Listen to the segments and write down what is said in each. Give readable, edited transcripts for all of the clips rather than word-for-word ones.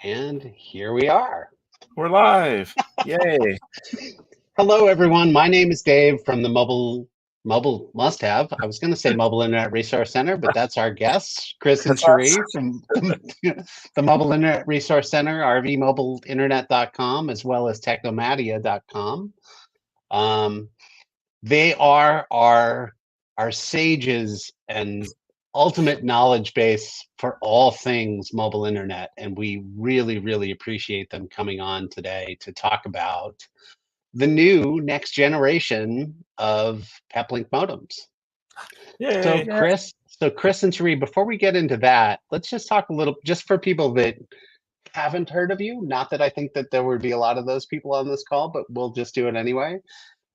And here we are. We're live. Yay. Hello, everyone. My name is Dave from the Mobile Must Have. I was going to say Mobile Internet Resource Center, but that's our guests, Chris and That's us. Cherie from the Mobile Internet Resource Center, rvmobileinternet.com, as well as technomadia.com. They are our sages and ultimate knowledge base for all things mobile internet, and we really appreciate them coming on today to talk about the new next generation of peplink modems. So Yay. Chris and Cherie, before we get into that, let's just talk a little, just for people that haven't heard of you, not that I think that there would be a lot of those people on this call, but we'll just do it anyway.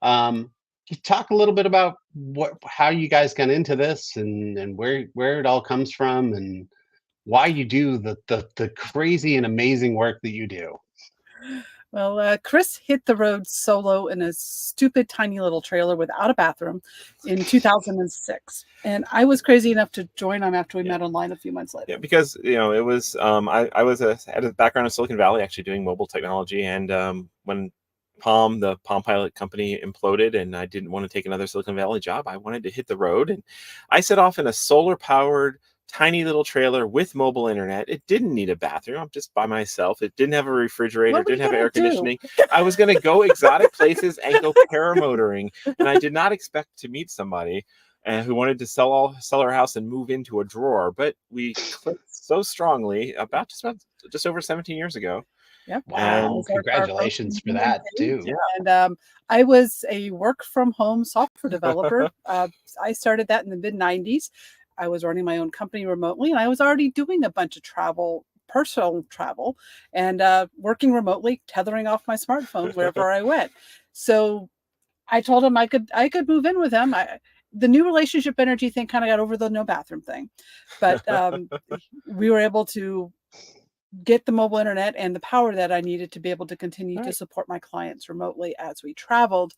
Can you talk a little bit about how you guys got into this and where it all comes from and why you do the crazy and amazing work that you do? Well, Chris hit the road solo in a stupid tiny little trailer without a bathroom in 2006. And I was crazy enough to join him after we met online a few months later. Yeah, because it was I had a background in Silicon Valley actually doing mobile technology, and when the Palm Pilot company imploded and I didn't want to take another Silicon Valley job, I wanted to hit the road, and I set off in a solar powered tiny little trailer with mobile internet. It didn't need a bathroom. I'm just by myself. It didn't have a refrigerator, didn't have air conditioning. I was going to go exotic places and go paramotoring, and I did not expect to meet somebody who wanted to sell our house and move into a drawer. But we clicked so strongly about just over 17 years ago. Yep. Wow! Congratulations for that too. Yeah. And I was a work from home software developer. I started that in the mid '90s. I was running my own company remotely, and I was already doing a bunch of personal travel, and working remotely, tethering off my smartphone wherever I went. So I told him I could move in with him. The new relationship energy thing kind of got over the no bathroom thing, but we were able to get the mobile internet and the power that I needed to be able to continue to support my clients remotely as we traveled.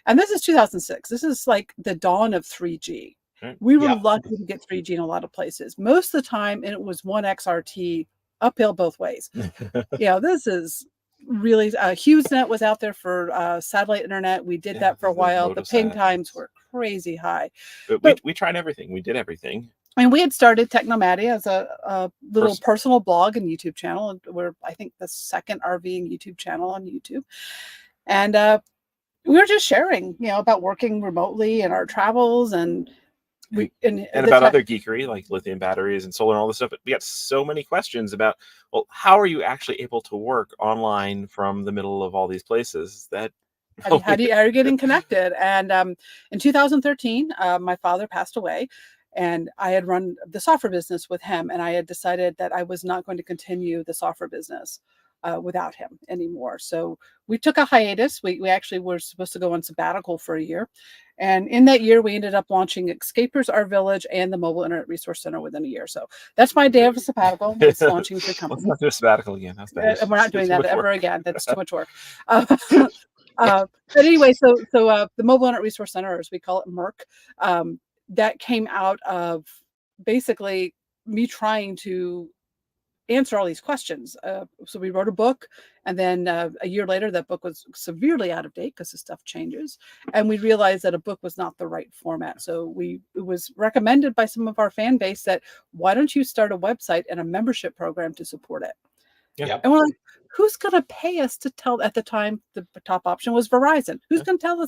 And this is 2006. This is like the dawn of 3G. We were lucky to get 3G in a lot of places. Most of the time, and it was 1XRT uphill both ways. This is really HughesNet was out there for satellite internet. We did that for a while. The ping times were crazy high. But we tried everything. We did everything. And we had started Technomadia as a little personal blog and YouTube channel. And we're, I think, the second RVing YouTube channel on YouTube. And we were just sharing, about working remotely and our travels and about other geekery like lithium batteries and solar and all this stuff. But we got so many questions about, well, how are you actually able to work online from the middle of all these places? That how are you getting connected? And in 2013, my father passed away, and I had run the software business with him, and I had decided that I was not going to continue the software business without him anymore. So we took a hiatus. We actually were supposed to go on sabbatical for a year. And in that year, we ended up launching Escapers, Our Village, and the Mobile Internet Resource Center within a year. So that's my day of a sabbatical. It's launching 3 companies. Let's not do a sabbatical again. We're not doing that ever again. That's too much work. But anyway, so the Mobile Internet Resource Center, as we call it, MERC, that came out of basically me trying to answer all these questions. So we wrote a book, and then a year later, that book was severely out of date because the stuff changes. And we realized that a book was not the right format. So it was recommended by some of our fan base that, why don't you start a website and a membership program to support it? Yep. And we're like, who's going to pay us to tell? At the time, the top option was Verizon. Who's going to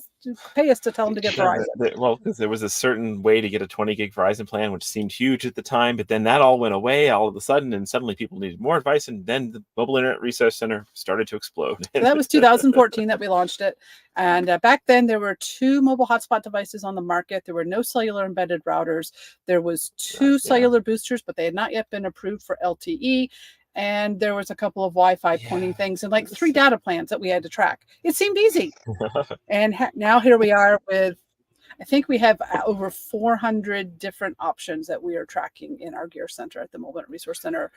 pay us to tell them to get Verizon? Well, because there was a certain way to get a 20 gig Verizon plan, which seemed huge at the time, but then that all went away all of a sudden, and suddenly people needed more advice, and then the Mobile Internet Resource Center started to explode. So that was 2014 that we launched it. And back then, there were 2 mobile hotspot devices on the market. There were no cellular embedded routers. There was 2 cellular boosters, but they had not yet been approved for LTE. And there was a couple of Wi-Fi pointing things and like 3 data plans that we had to track. It seemed easy. And now here we are with, I think we have over 400 different options that we are tracking in our gear center at the Mobile Resource Center.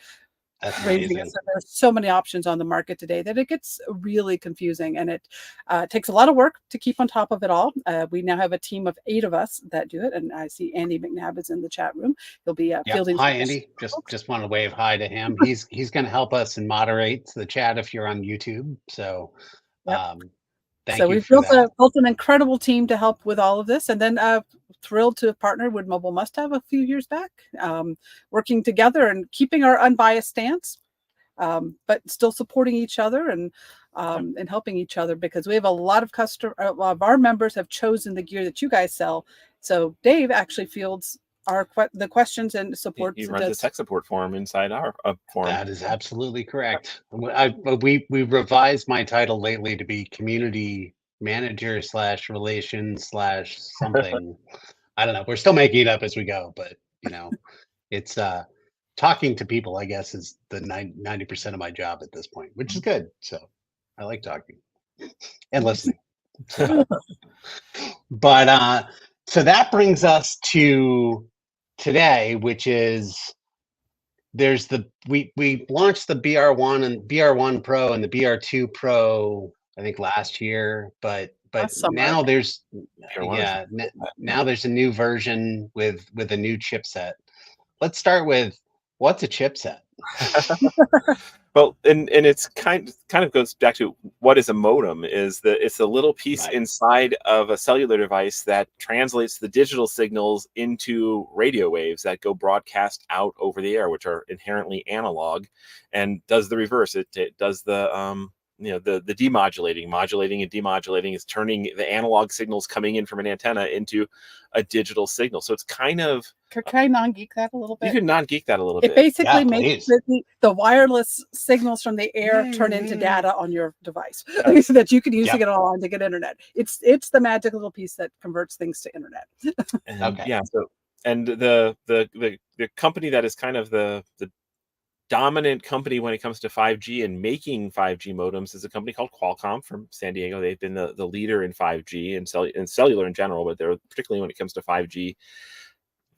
That's raising it. amazing. So there's so many options on the market today that it gets really confusing, and it takes a lot of work to keep on top of it all. We now have a team of 8 of us that do it, and I see Andy McNabb is in the chat room. He'll be Yep. fielding Hi, some questions Andy. for folks. Just want to wave hi to him. He's going to help us and moderate the chat if you're on YouTube. So Yep. thank So you we've for that. built an incredible team to help with all of this, and then thrilled to have partnered with Mobile Must Have a few years back, working together and keeping our unbiased stance, but still supporting each other and helping each other, because we have a lot of our members have chosen the gear that you guys sell. So Dave actually fields the questions and supports. He runs a tech support forum inside our forum. That is absolutely correct. We revised my title lately to be community manager / relations / something. I don't know. We're still making it up as we go, but it's talking to people, I guess, is the 90% of my job at this point, which is good. So I like talking and listening. But so that brings us to today, which is we launched the BR1 and BR1 Pro and the BR2 Pro, I think last year, but now there's now there's a new version with a new chipset. Let's start with, what's a chipset? Well, and it's kind of goes back to what is a modem. It's a little piece inside of a cellular device that translates the digital signals into radio waves that go broadcast out over the air, which are inherently analog, and does the reverse. It does the the demodulating. Modulating and demodulating is turning the analog signals coming in from an antenna into a digital signal. So it's kind of... Can I non-geek that a little bit? You can non-geek that a little bit. It basically makes the wireless signals from the air turn into data on your device, so that you can use to get online to get internet. It's the magic little piece that converts things to internet. Yeah. So, and the company that is kind of the dominant company when it comes to 5G and making 5G modems is a company called Qualcomm from San Diego. They've been the leader in 5G and cellular in general, but they're particularly when it comes to 5G.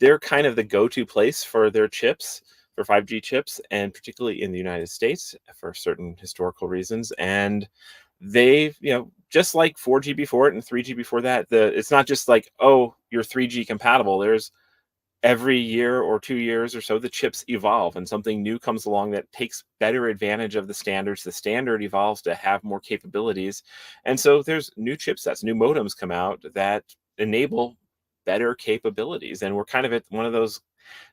They're kind of the go-to place for their chips, for 5G chips, and particularly in the United States for certain historical reasons. And they've, just like 4G before it and 3G before that, it's not just like, oh, you're 3G compatible. There's every year or 2 years or so, the chips evolve and something new comes along that takes better advantage of the standards. The standard evolves to have more capabilities. And so there's new chipsets, new modems come out that enable better capabilities. And we're kind of at one of those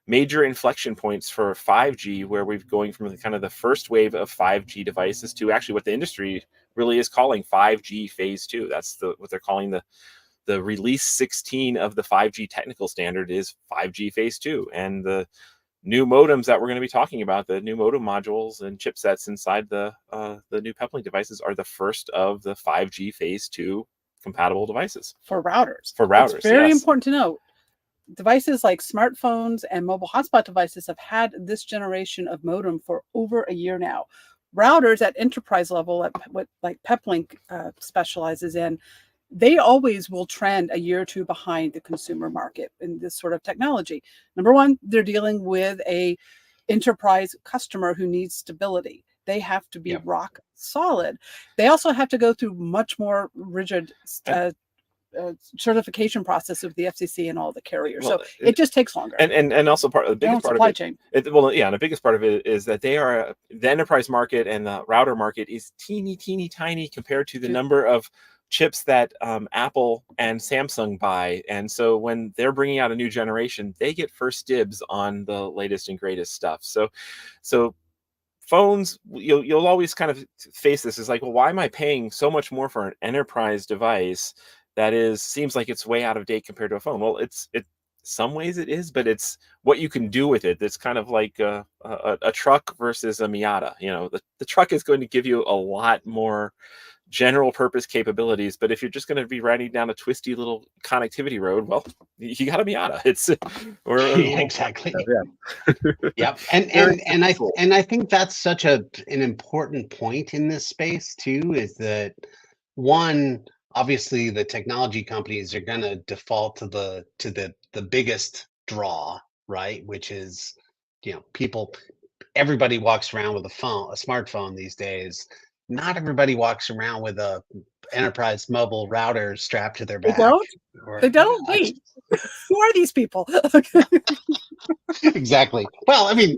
major inflection points for 5G, where we're going from the first wave of 5G devices to actually what the industry really is calling 5G phase 2. That's what they're calling the release 16 of the 5G technical standard is 5G phase 2. And the new modems that we're going to be talking about, the new modem modules and chipsets inside the new Peplink devices, are the first of the 5G phase 2 compatible devices. For routers. It's very important to note. Devices like smartphones and mobile hotspot devices have had this generation of modem for over a year now. Routers at enterprise level, what like Peplink specializes in, they always will trend a year or two behind the consumer market in this sort of technology. Number one, they're dealing with a enterprise customer who needs stability. They have to be rock solid. They also have to go through much more rigid certification process with the FCC and all the carriers. So it just takes longer. And also the biggest part supply of it, chain. And the biggest part of it is that the enterprise market and the router market is teeny tiny compared to the number of chips that Apple and Samsung buy. And so when they're bringing out a new generation, they get first dibs on the latest and greatest stuff. So phones, you'll always kind of face this as like, well, why am I paying so much more for an enterprise device that seems like it's way out of date compared to a phone? Well, it some ways it is, but it's what you can do with it. It's kind of like a truck versus a Miata. The truck is going to give you a lot more general purpose capabilities, but if you're just going to be riding down a twisty little connectivity road, well, you got a Miata. Exactly. Yep. And I think that's such an important point in this space too, is that one, obviously the technology companies are going to default to the biggest draw, right? Which is, people everybody walks around with a smartphone these days. Not everybody walks around with a enterprise mobile router strapped to their They back. don't. Or, They don't. Wait, who are these people? Okay. exactly. Well, I mean,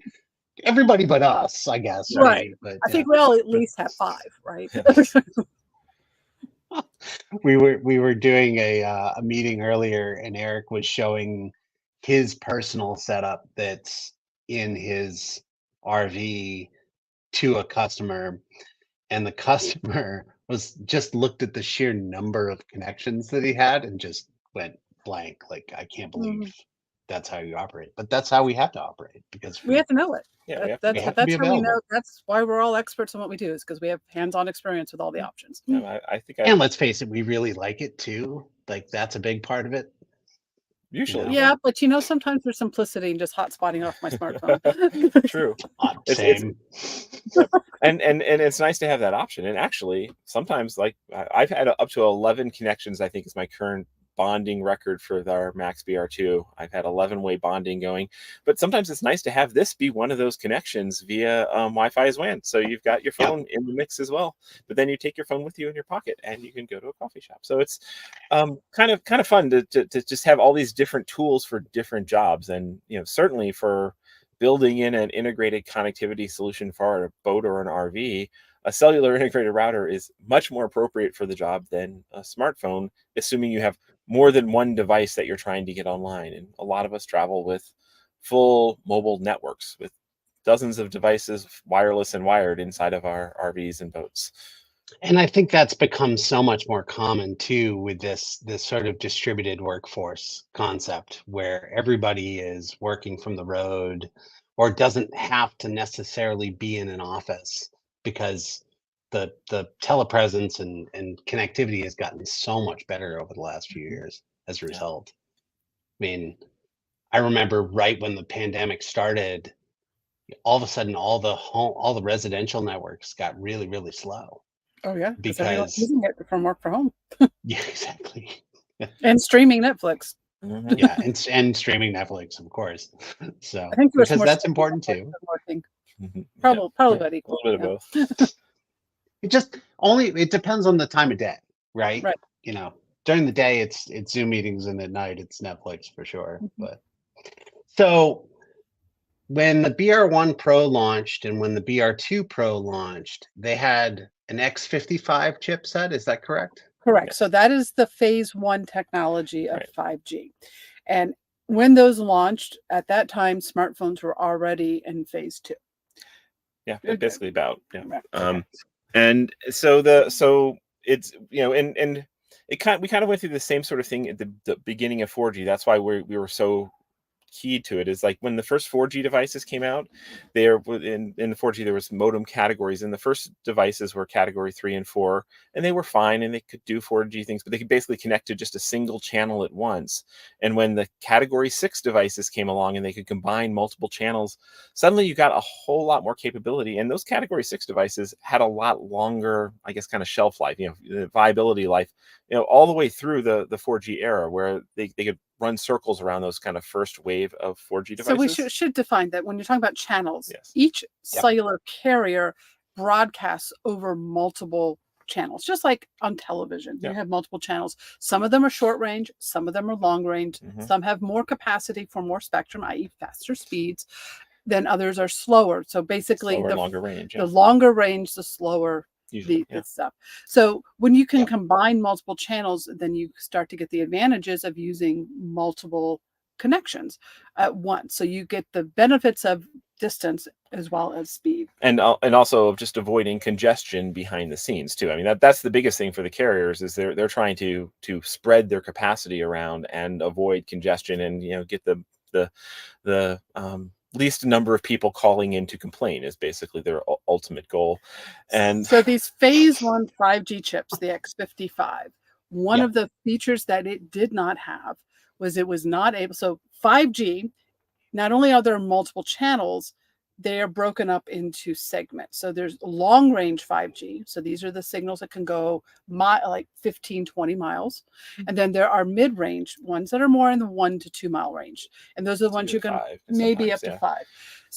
everybody but us, I guess. Right. But I think we all at least have 5, right? we were doing a meeting earlier, and Eric was showing his personal setup that's in his RV to a customer, and the customer was just looked at the sheer number of connections that he had and just went blank. Like, I can't believe that's how you operate, but that's how we have to operate because We have to know it. Yeah, That- we have that's to be that's how we know. available. That's why we're all experts in what we do, is because we have hands-on experience with all the options. I think and let's face it, we really like it too. Like, that's a big part of it. usually, Yeah, but sometimes there's simplicity in just hotspotting off my smartphone. True. Same. And it's nice to have that option. And actually, sometimes, like, I've had up to 11 connections, I think is my current bonding record for our Max BR2. I've had 11-way bonding going, but sometimes it's nice to have this be one of those connections via Wi-Fi as WAN. So you've got your phone in the mix as well, but then you take your phone with you in your pocket and you can go to a coffee shop. So it's kind of fun to just have all these different tools for different jobs. And certainly for building in an integrated connectivity solution for a boat or an RV, a cellular integrated router is much more appropriate for the job than a smartphone, assuming you have more than one device that you're trying to get online. And a lot of us travel with full mobile networks with dozens of devices, wireless and wired, inside of our RVs and boats. And I think that's become so much more common too with this sort of distributed workforce concept where everybody is working from the road or doesn't have to necessarily be in an office because the telepresence and connectivity has gotten so much better over the last few years as a result. I mean, I remember right when the pandemic started, all of a sudden all the residential networks got really, really slow. Oh yeah, Because everyone's using it from work from home. yeah, exactly. And streaming Netflix. Yeah, and streaming Netflix, of course. So I think there's because more that's streaming important Netflix too. than working. Yeah. Probably about A equal. little bit of both. It depends on the time of day, right? Right. During the day it's Zoom meetings, and at night it's Netflix for sure. But so when the BR1 Pro launched and when the BR2 Pro launched, they had an X55 chipset. Is that correct? Correct. So that is the phase 1 technology of 5G. And when those launched, at that time, smartphones were already in phase 2. Yeah, basically about. Yeah. Right. And so it's and we kind of went through the same sort of thing at the beginning of 4G. That's why we were so key to it. Is like when the first 4G devices came out, in the 4G there was modem categories, and the first devices were category 3 and 4, and they were fine and they could do 4G things, but they could basically connect to just a single channel at once. And when the category 6 devices came along and they could combine multiple channels, suddenly you got a whole lot more capability. And those category 6 devices had a lot longer, I guess, kind of shelf life, the viability life, all the way through the 4G era, where they could run circles around those kind of first wave of 4G devices. So we should define that when you're talking about channels, Yes. each cellular carrier broadcasts over multiple channels, just like on television. You have multiple channels. Some of them are short range, some of them are long range, some have more capacity for more spectrum, i.e. faster speeds, then others are slower. So basically longer range. The longer range, the slower the stuff. So when you can combine multiple channels, then you start to get the advantages of using multiple connections at once. So you get the benefits of distance as well as speed, and also of just avoiding congestion behind the scenes too. I mean, that's the biggest thing for the carriers, is they're trying to spread their capacity around and avoid congestion, and get the least number of people calling in to complain is basically their ultimate goal. And so these phase 1 5G chips, the X55, one of the features that it did not have was it was not able. So 5G, not only are there multiple channels, they are broken up into segments. So there's long range 5G. So these are the signals that can go like 15, 20 miles. And then there are mid range ones that are more in the 1 to 2 mile range. And those are the ones you can maybe up to 5.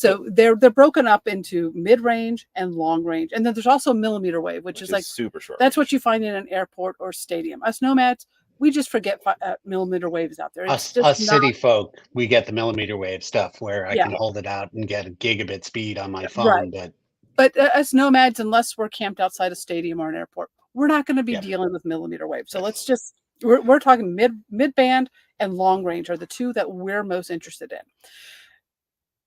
So they're broken up into mid-range and long range. And then there's also millimeter wave, which is like super short. That's what you find in an airport or stadium. Us nomads, we just forget millimeter waves out there. It's Us just city folk, we get the millimeter wave stuff where I Yeah. can hold it out and get a gigabit speed on my Right. phone. But us nomads, unless we're camped outside a stadium or an airport, we're not going to be Yeah. dealing with millimeter wave. So let's just we're talking mid band and long range are the two that we're most interested in.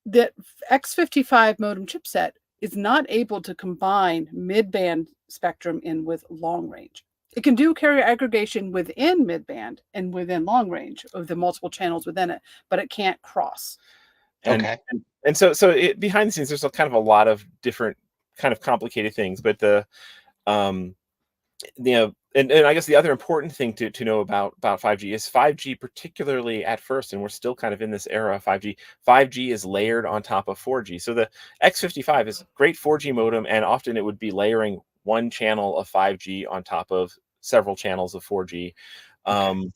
The X55 modem chipset is not able to combine mid-band spectrum in with long range. It can do carrier aggregation within mid-band and within long range of the multiple channels within it, but it can't cross. And, Okay. and so behind the scenes, there's kind of a lot of different kind of complicated things, but and I guess the other important thing to know about 5G is 5G, particularly at first, and we're still kind of in this era of 5G. 5G is layered on top of 4G. So the X55 is a great 4G modem, and often it would be layering one channel of 5G on top of several channels of 4G. Okay.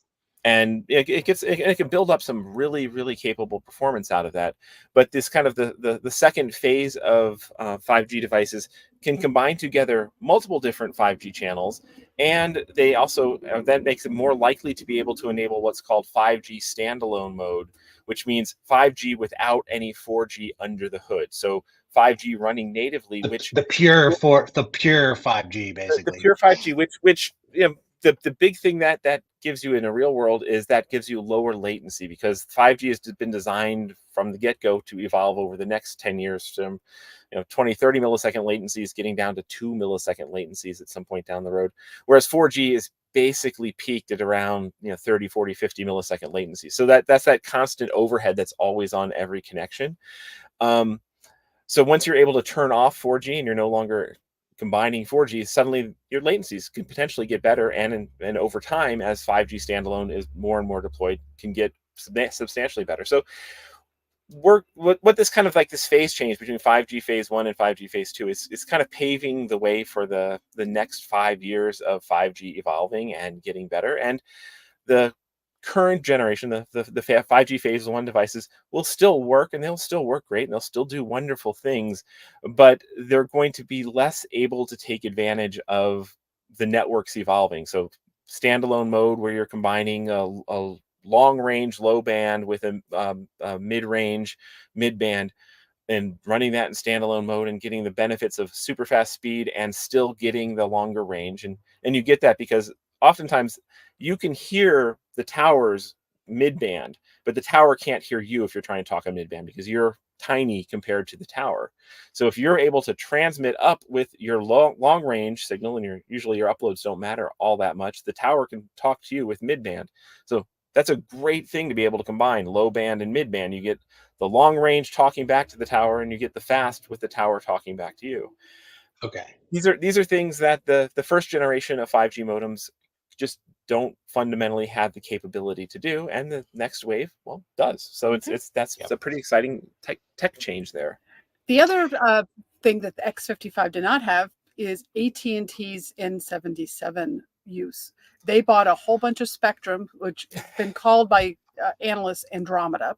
And it can build up some really, really capable performance out of that. But this kind of the second phase of 5G devices can combine together multiple different 5G channels, and they also that makes it more likely to be able to enable what's called 5G standalone mode, which means 5G without any 4G under the hood. So 5G running natively, which the pure 5G, basically. the pure 5G, which the big thing that gives you in a real world is that gives you lower latency, because 5G has been designed from the get-go to evolve over the next 10 years from 20, 30 millisecond latencies getting down to 2 millisecond latencies at some point down the road, whereas 4G is basically peaked at around 30, 40, 50 millisecond latency. So that's that constant overhead that's always on every connection. So once you're able to turn off 4G and you're no longer combining 4G, suddenly your latencies can potentially get better, and over time, as 5G standalone is more and more deployed, can get substantially better. So what this kind of like this phase change between 5G phase 1 and 5G phase 2 is kind of paving the way for the next 5 years of 5G evolving and getting better. And the current generation, the 5G phase 1 devices will still work, and they'll still work great, and they'll still do wonderful things, but they're going to be less able to take advantage of the networks evolving. So standalone mode, where you're combining a long range low band with a mid range mid band, and running that in standalone mode and getting the benefits of super fast speed and still getting the longer range. And you get that because oftentimes you can hear the tower's mid-band, but the tower can't hear you if you're trying to talk on mid-band, because you're tiny compared to the tower. So if you're able to transmit up with your long range signal, and usually your uploads don't matter all that much, the tower can talk to you with mid-band. So that's a great thing to be able to combine low band and mid-band. You get the long range talking back to the tower, and you get the fast with the tower talking back to you. Okay. These are things that the first generation of 5G modems just don't fundamentally have the capability to do, and the next wave, well, does. So it's a pretty exciting tech change there. The other thing that the X55 did not have is AT&T's N77 use. They bought a whole bunch of spectrum, which has been called by analysts Andromeda.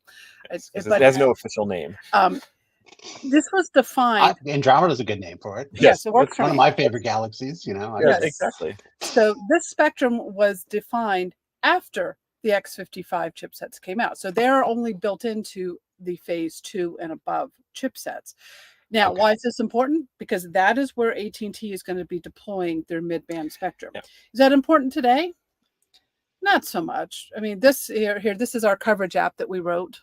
It has no official name. This was defined. Andromeda is a good name for it. Yes, it works. It's one of my favorite galaxies. Yes, exactly. So this spectrum was defined after the X55 chipsets came out. So they're only built into the phase 2 and above chipsets. Now, why is this important? Because that is where AT&T is going to be deploying their mid-band spectrum. Yeah. Is that important today? Not so much. I mean, this is our coverage app that we wrote.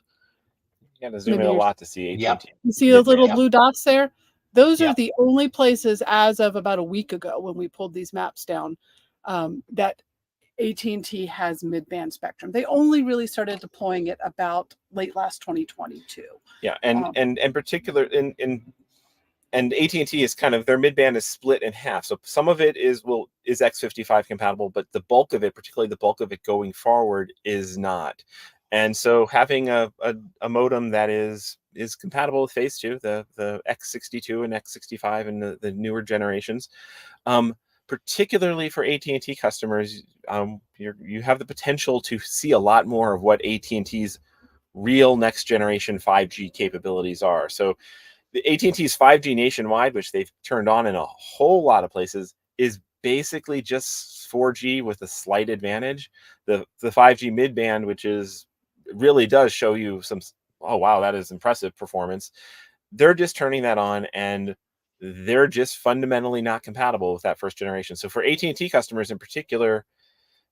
You got to zoom in a lot to see AT&T. Yep. You see those little blue dots there? Those are the only places as of about a week ago when we pulled these maps down that AT&T has mid-band spectrum. They only really started deploying it about late last 2022. Yeah, and particular and AT&T is kind of, their mid-band is split in half. So some of it is X55 compatible, but the bulk of it, particularly the bulk of it going forward, is not. And so having a modem that is compatible with phase 2, the X62 and X65 and the newer generations, particularly for AT&T customers, you have the potential to see a lot more of what AT&T's real next generation 5G capabilities are. So the AT&T's 5G nationwide, which they've turned on in a whole lot of places, is basically just 4G with a slight advantage. The 5G midband, which is really does show you some, oh wow, that is impressive performance. They're just turning that on, and they're just fundamentally not compatible with that first generation. So for AT&T customers in particular,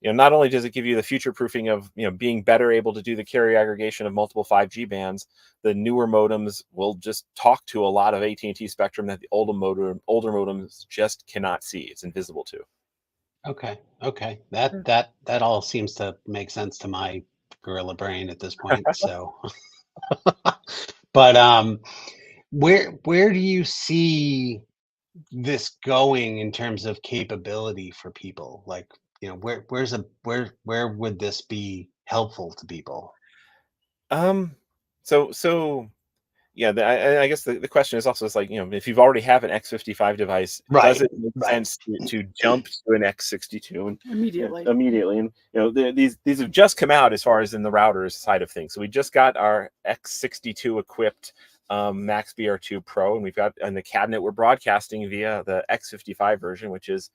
not only does it give you the future proofing of, being better able to do the carrier aggregation of multiple 5G bands, the newer modems will just talk to a lot of AT&T spectrum that the older modems just cannot see. It's invisible to. Okay. That all seems to make sense to my gorilla brain at this point. So, but where do you see this going in terms of capability for people? Like, where would this be helpful to people? So yeah, I guess the question is also, it's like, if you've already have an X55 device, does Right. it make sense to jump to an X62 and Immediately. immediately? And these have just come out as far as in the routers side of things. So we just got our X62 equipped Max BR2 Pro, and we've got in the cabinet we're broadcasting via the X55 version, which is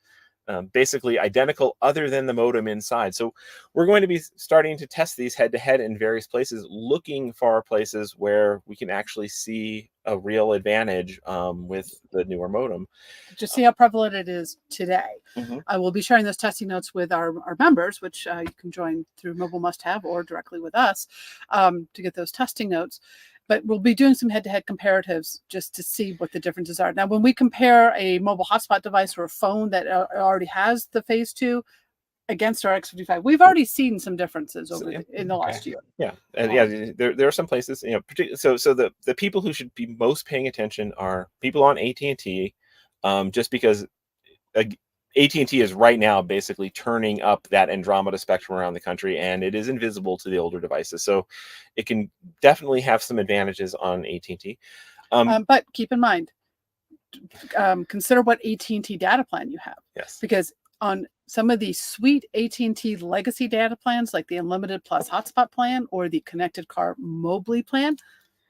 basically identical other than the modem inside. So we're going to be starting to test these head to head in various places, looking for places where we can actually see a real advantage with the newer modem. Just see how prevalent it is today. Mhm. I will be sharing those testing notes with our members, which you can join through Mobile Must Have or directly with us to get those testing notes. But we'll be doing some head-to-head comparatives just to see what the differences are. Now, when we compare a mobile hotspot device or a phone that already has the phase 2 against our X55, we've already seen some differences in the last year. Yeah, and there are some places, so the people who should be most paying attention are people on AT&T, just because AT&T is right now basically turning up that Andromeda spectrum around the country, and it is invisible to the older devices. So it can definitely have some advantages on AT&T. But keep in mind, consider what AT&T data plan you have. Yes. Because on some of these sweet AT&T legacy data plans, like the Unlimited Plus Hotspot plan or the Connected Car Mobility plan,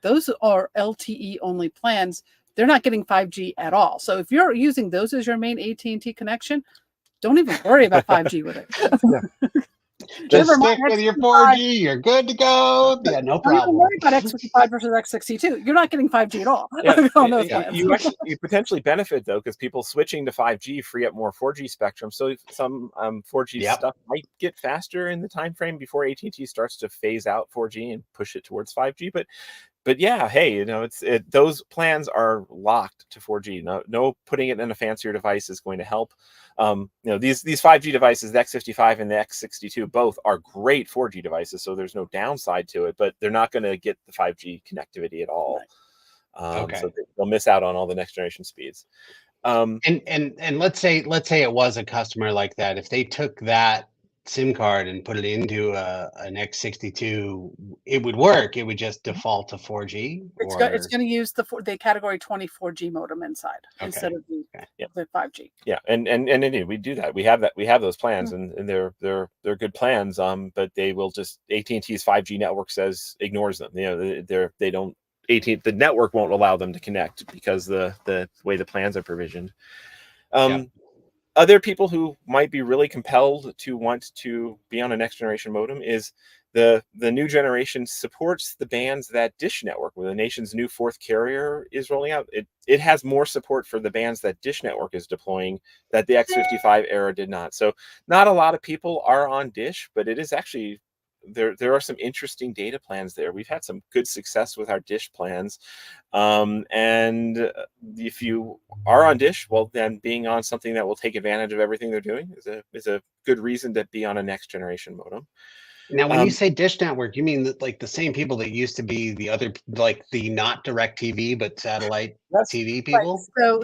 those are LTE only plans. They're not getting 5G at all. So if you're using those as your main AT&T connection, don't even worry about 5G with it. Just stick with your 4G. You're good to go. Yeah, no problem. Don't even worry about X55 versus X62. You're not getting 5G at all on those plans. You potentially benefit, though, because people switching to 5G free up more 4G spectrum. So some 4G stuff might get faster in the time frame before AT&T starts to phase out 4G and push it towards 5G. But yeah, hey, those plans are locked to 4G. No putting it in a fancier device is going to help. These 5G devices, the X55 and the X62, both are great 4G devices, so there's no downside to it. But they're not going to get the 5G connectivity at all. Okay. So they'll miss out on all the next generation speeds. And let's say it was a customer like that. If they took that SIM card and put it into an X62, it would work. It would just default to 4G. It's going to use the category 20 4G modem inside instead of the 5G. Yeah, and indeed we do that. We have that. We have those plans, and they're good plans. But they will just AT&T's 5G network ignores them. They don't. The network won't allow them to connect because the way the plans are provisioned. Other people who might be really compelled to want to be on a next generation modem is the new generation supports the bands that Dish Network, where the nation's new 4th carrier is rolling out. It has more support for the bands that Dish Network is deploying that the X55 era did not. So not a lot of people are on Dish, but it is actually there are some interesting data plans there. We've had some good success with our Dish plans. And if you are on Dish, well, then being on something that will take advantage of everything they're doing is a good reason to be on a next generation modem. Now, when you say Dish Network, you mean that, like, the same people that used to be the other, like the not direct TV but satellite TV people? Right.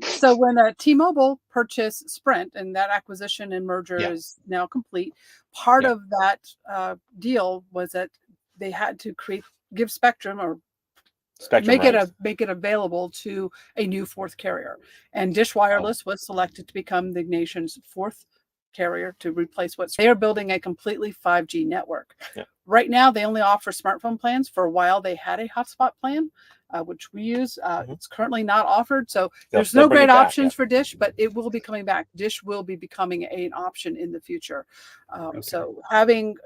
So when T-Mobile purchased Sprint and that acquisition and merger is now complete, part of that deal was that they had to give spectrum or make it available to a new 4th carrier, and Dish Wireless was selected to become the nation's 4th carrier to replace what they are building a completely 5G network. Yeah. Right now, they only offer smartphone plans. For a while, they had a hotspot plan, which we use. It's currently not offered. So there's no great options for Dish, but it will be coming back. Dish will be becoming an option in the future. So having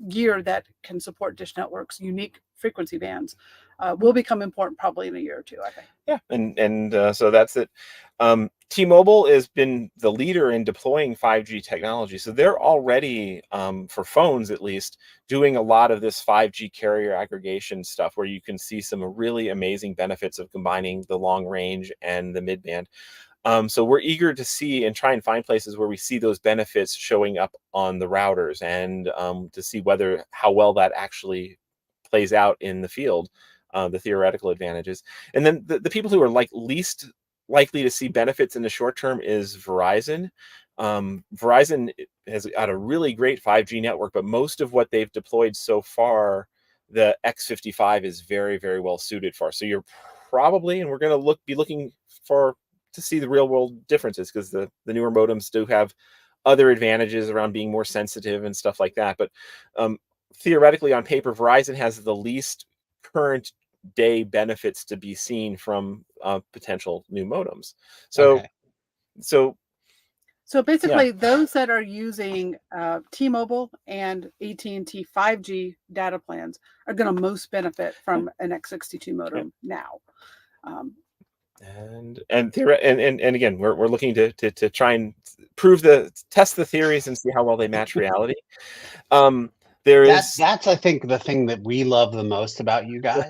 gear that can support Dish Network's unique frequency bands will become important probably in a year or two, I think. Yeah, and so that's it. T-Mobile has been the leader in deploying 5G technology, so they're already, for phones at least, doing a lot of this 5G carrier aggregation stuff, where you can see some really amazing benefits of combining the long range and the mid-band. So we're eager to see and try and find places where we see those benefits showing up on the routers, and to see how well that actually plays out in the field, the theoretical advantages. And then the people who are least likely to see benefits in the short term is Verizon. Verizon has got a really great 5G network, but most of what they've deployed so far, the X55 is very, very well suited for. So you're probably, and we're going to be looking to see the real world differences, because the newer modems do have other advantages around being more sensitive and stuff like that. But theoretically, on paper, Verizon has the least current day benefits to be seen from potential new modems. So basically, those that are using T-Mobile and AT&T 5G data plans are going to most benefit from an X62 modem now. And again, we're looking to try and test the theories and see how well they match reality. That's I think the thing that we love the most about you guys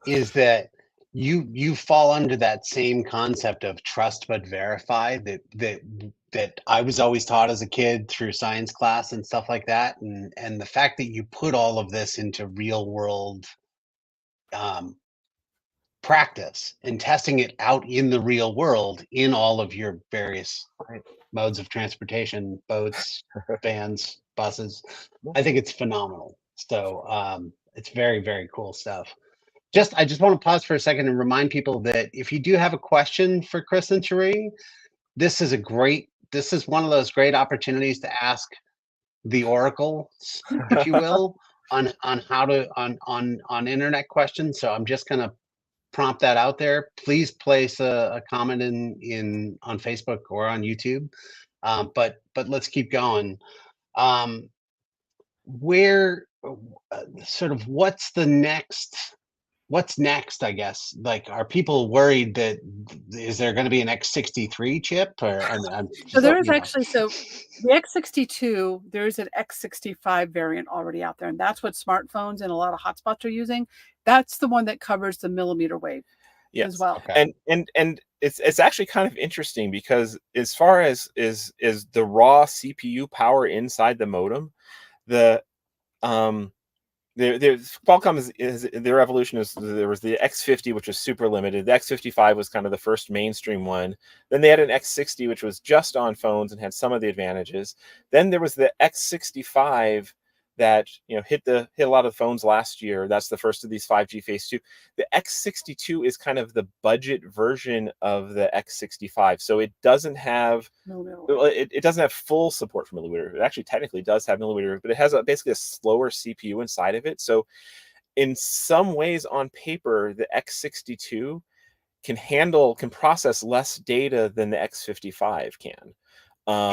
is that you fall under that same concept of trust but verify that I was always taught as a kid through science class and stuff like that, and the fact that you put all of this into real world practice and testing it out in the real world in all of your various modes of transportation, boats, vans, buses. I think it's phenomenal. So it's very, very cool stuff. I just want to pause for a second and remind people that if you do have a question for Chris and Cherie, this is one of those great opportunities to ask the oracle, if you will, on how to on internet questions. So I'm just gonna prompt that out there. Please place a comment in on Facebook or on YouTube. But let's keep going. Where sort of what's next, I guess? Like, are people worried that is there going to be an X63 chip? Or so there is actually, so the X62, there's an X65 variant already out there, and that's what smartphones and a lot of hotspots are using. That's the one that covers the millimeter wave as well. Okay. And it's actually kind of interesting, because as far as is the raw CPU power inside the modem, Qualcomm is their evolution is, there was the X50, which was super limited. The X55 was kind of the first mainstream one. Then they had an X60, which was just on phones and had some of the advantages. Then there was the X65 that hit a lot of phones last year. That's the first of these 5G phase 2. The X62 is kind of the budget version of the X65, so it doesn't have it doesn't have full support for millimeter wave. It actually technically does have millimeter wave, but it has basically a slower CPU inside of it. So in some ways, on paper, the X62 can process less data than the X55 can.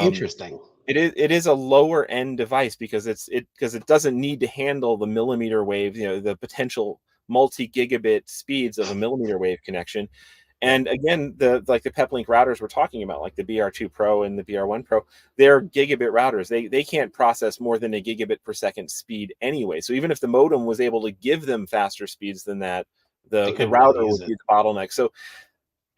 Interesting. It is a lower end device because it doesn't need to handle the millimeter wave, the potential multi-gigabit speeds of a millimeter wave connection. And again, the Peplink routers we're talking about, like the BR2 Pro and the BR1 Pro, they're gigabit routers. They can't process more than a gigabit per second speed anyway. So even if the modem was able to give them faster speeds than that, the router would be the bottleneck. So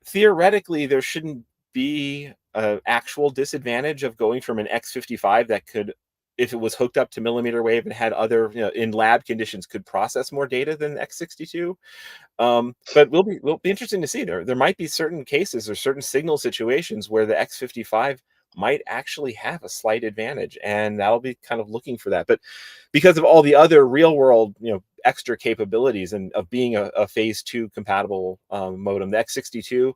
theoretically, there shouldn't be an actual disadvantage of going from an X55 that could, if it was hooked up to millimeter wave and had other, in lab conditions, could process more data than X62. But will be interesting to see. There might be certain cases or certain signal situations where the X55 might actually have a slight advantage, and that'll be kind of looking for that. But because of all the other real world, extra capabilities and of being a phase 2 compatible modem, the X62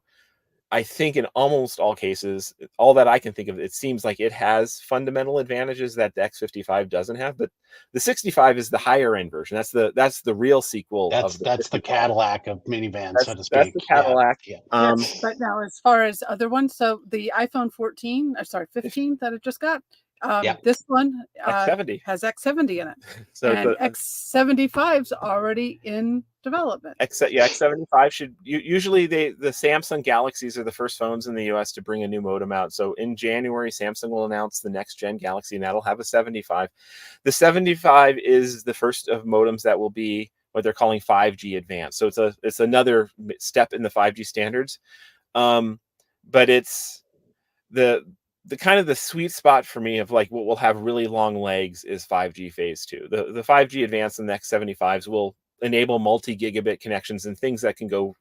I think in almost all cases, all that I can think of, it seems like it has fundamental advantages that the X55 doesn't have. But the 65 is the higher end version. That's the real sequel of the That's the 55. Cadillac of minivans, so to That's speak. the Cadillac. Yeah. Yes, but now as far as other ones, so the iPhone 14, or sorry, 15 that I just got, Yeah. this one X70 has X70 in it, So and the X75's already in development. X75 should usually the Samsung Galaxies are the first phones in the US to bring a new modem out. So in January, Samsung will announce the next gen Galaxy, and that'll have a 75. The 75 is the first of modems that will be what they're calling 5G advanced. So it's another step in the 5G standards. But it's the kind of the sweet spot for me of like what will have really long legs is 5G phase 2. The 5G advanced in the X75s will enable multi-gigabit connections and things that can go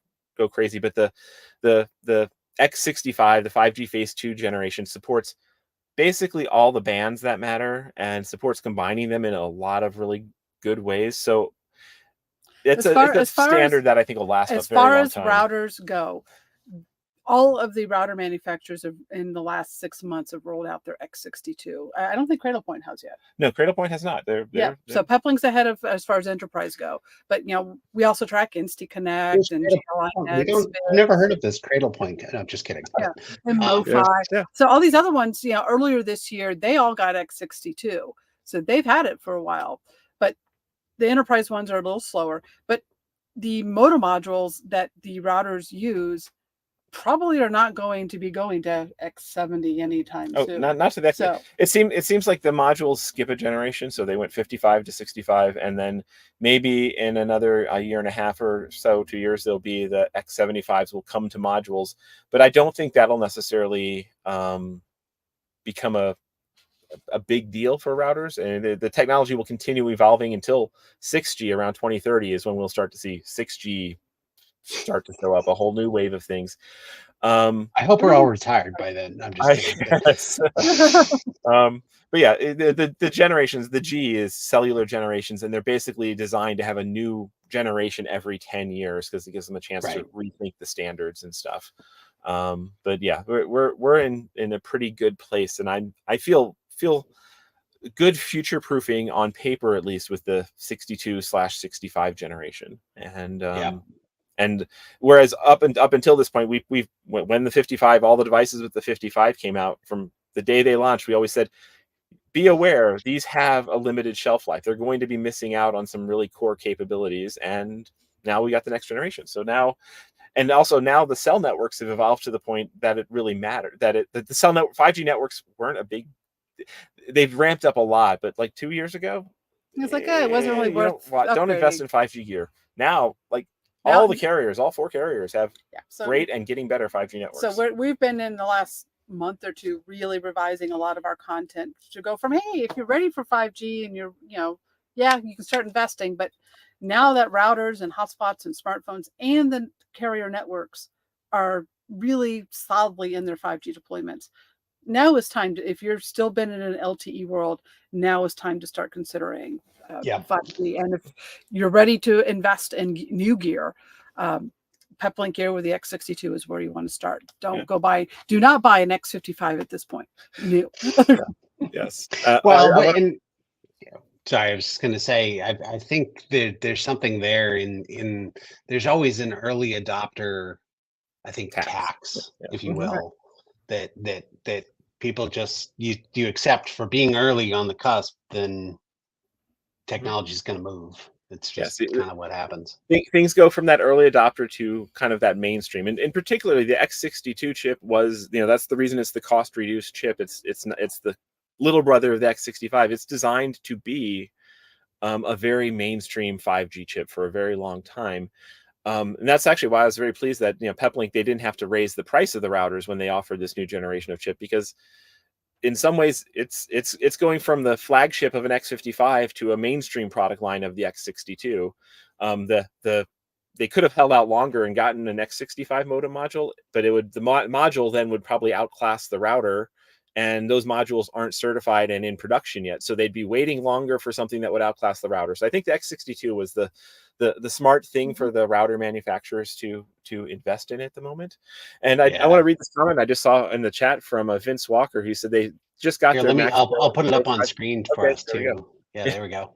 crazy. But the X65, the 5G phase 2 generation, supports basically all the bands that matter and supports combining them in a lot of really good ways. So it's a standard that I think will last a very long time. As far as routers go, all of the router manufacturers in the last 6 months have rolled out their X62. I don't think Cradlepoint has yet. No, Cradlepoint has not. So Peplink's ahead of as far as enterprise go. But we also track InstiConnect and I've never heard of this Cradlepoint. No, just kidding. Yeah, and MoFi. Yeah. So all these other ones, earlier this year, they all got X62. So they've had it for a while. But the enterprise ones are a little slower. But the modem modules that the routers use probably are not going to be going to X70 anytime soon. Not to that. So it seems like the modules skip a generation, so they went 55 to 65, and then maybe in another year and a half or so, 2 years, there'll be the X75s will come to modules. But I don't think that'll necessarily become a big deal for routers, and the technology will continue evolving until 6G around 2030 is when we'll start to see 6G start to show up, a whole new wave of things. I hope we're all retired by then. I'm just kidding. But yeah, the generations, the G is cellular generations, and they're basically designed to have a new generation every 10 years because it gives them a chance to rethink the standards and stuff. But yeah, we're in a pretty good place, and I feel good future proofing on paper, at least with the 62/65 generation. And whereas up until this point, when the 55, all the devices with the 55 came out, from the day they launched, we always said, be aware, these have a limited shelf life. They're going to be missing out on some really core capabilities. And now we got the next generation. So now the cell networks have evolved to the point that it really mattered, that the cell network 5G networks weren't a big, they've ramped up a lot, but like 2 years ago, it's like, it wasn't really worth don't invest in 5G gear. Now, like, all the carriers, all 4 carriers have great and getting better 5G networks. So we've been in the last month or two really revising a lot of our content to go from, hey, if you're ready for 5G and you're, you can start investing. But now that routers and hotspots and smartphones and the carrier networks are really solidly in their 5G deployments, now is time to, if you're still been in an LTE world, now is time to start considering 5G. And if you're ready to invest in new gear, Peplink gear with the X62 is where you want to start. Do not buy an X55 at this point. New. Yes. Sorry, I was just going to say, I think there's something there in there's always an early adopter, I think, tax, if you will, that people just you accept for being early on the cusp, then technology is going to move. It's just kind of what happens. Things go from that early adopter to kind of that mainstream, and particularly the X62 chip was, that's the reason it's the cost reduced chip. It's the little brother of the X65. It's designed to be a very mainstream 5G chip for a very long time. And that's actually why I was very pleased that Peplink, they didn't have to raise the price of the routers when they offered this new generation of chip, because in some ways it's going from the flagship of an X55 to a mainstream product line of the X62. They could have held out longer and gotten an X65 modem module, but the module then would probably outclass the router and those modules aren't certified and in production yet. So they'd be waiting longer for something that would outclass the router. So I think the X62 was the smart thing for the router manufacturers to invest in at the moment. And I want to read this comment I just saw in the chat from Vince Walker, who said they just got their Max. I'll put it up on screen for us too. Yeah, there we go.